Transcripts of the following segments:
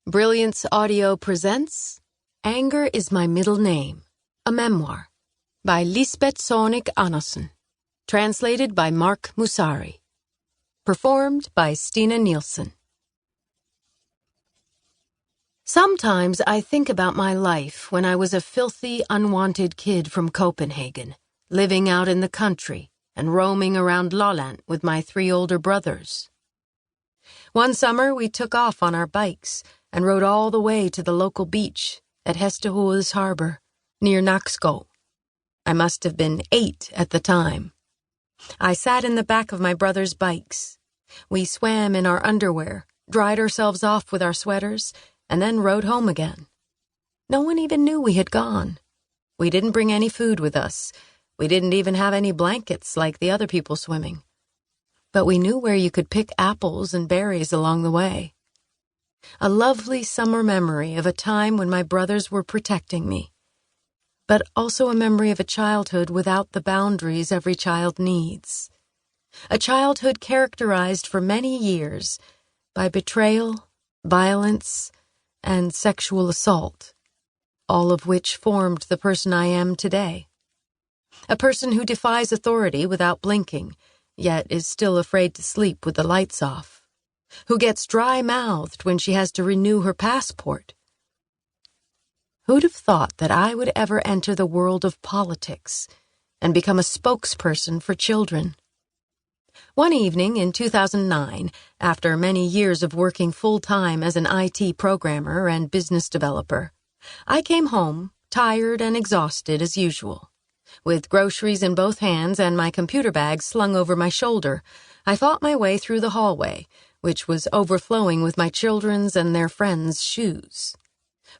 Brilliance Audio presents Anger is My Middle Name, a memoir, by Lisbeth Zornig Andersen, translated by Mark Musari, performed by Stina Nielsen. Sometimes I think about my life when I was a filthy, unwanted kid from Copenhagen, living out in the country and roaming around Lolland with my 3 older brothers. One summer we took off on our bikes and rode all the way to the local beach at Hestehoveds Harbor, near Nakskov. I must have been 8 at the time. I sat in the back of my brother's bikes. We swam in our underwear, dried ourselves off with our sweaters, and then rode home again. No one even knew we had gone. We didn't bring any food with us. We didn't even have any blankets like the other people swimming. But we knew where you could pick apples and berries along the way. A lovely summer memory of a time when my brothers were protecting me, but also a memory of a childhood without the boundaries every child needs. A childhood characterized for many years by betrayal, violence, and sexual assault, all of which formed the person I am today. A person who defies authority without blinking, yet is still afraid to sleep with the lights off, who gets dry-mouthed when she has to renew her passport. Who'd have thought that I would ever enter the world of politics and become a spokesperson for children? One evening in 2009, after many years of working full-time as an IT programmer and business developer, I came home, tired and exhausted as usual. With groceries in both hands and my computer bag slung over my shoulder, I fought my way through the hallway, which was overflowing with my children's and their friends' shoes.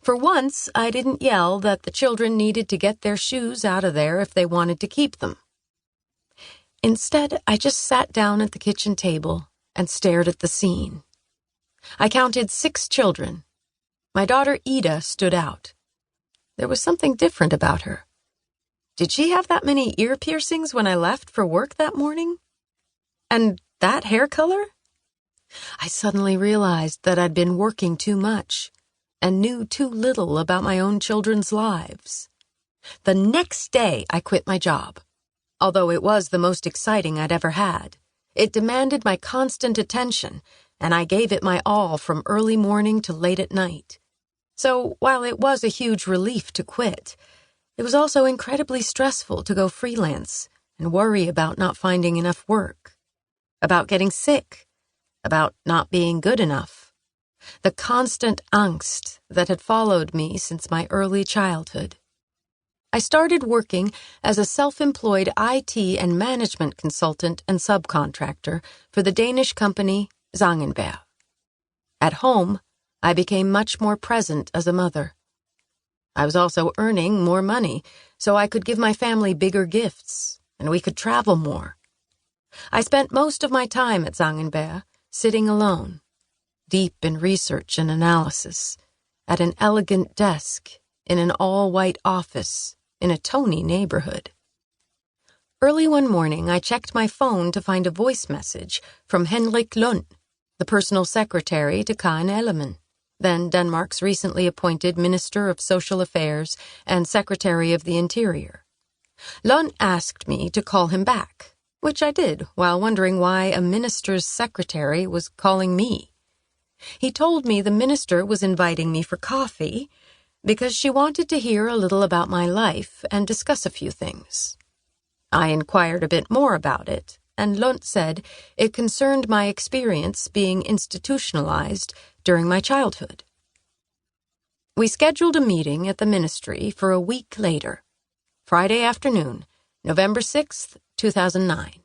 For once, I didn't yell that the children needed to get their shoes out of there if they wanted to keep them. Instead, I just sat down at the kitchen table and stared at the scene. I counted 6 children. My daughter Ida stood out. There was something different about her. Did she have that many ear piercings when I left for work that morning? And that hair color? I suddenly realized that I'd been working too much and knew too little about my own children's lives. The next day, I quit my job. Although it was the most exciting I'd ever had, it demanded my constant attention, and I gave it my all from early morning to late at night. So while it was a huge relief to quit, it was also incredibly stressful to go freelance and worry about not finding enough work, about getting sick, about not being good enough. The constant angst that had followed me since my early childhood. I started working as a self-employed IT and management consultant and subcontractor for the Danish company Zangenberg. At home, I became much more present as a mother. I was also earning more money, so I could give my family bigger gifts, and we could travel more. I spent most of my time at Zangenberg sitting alone, deep in research and analysis, at an elegant desk, in an all-white office, in a Tony neighborhood. Early one morning, I checked my phone to find a voice message from Henrik Lund, the personal secretary to Karen Ellemann, then Denmark's recently appointed Minister of Social Affairs and Secretary of the Interior. Lund asked me to call him back, which I did while wondering why a minister's secretary was calling me. He told me the minister was inviting me for coffee because she wanted to hear a little about my life and discuss a few things. I inquired a bit more about it, and Lund said it concerned my experience being institutionalized during my childhood. We scheduled a meeting at the ministry for a week later, Friday afternoon, November 6th, 2009.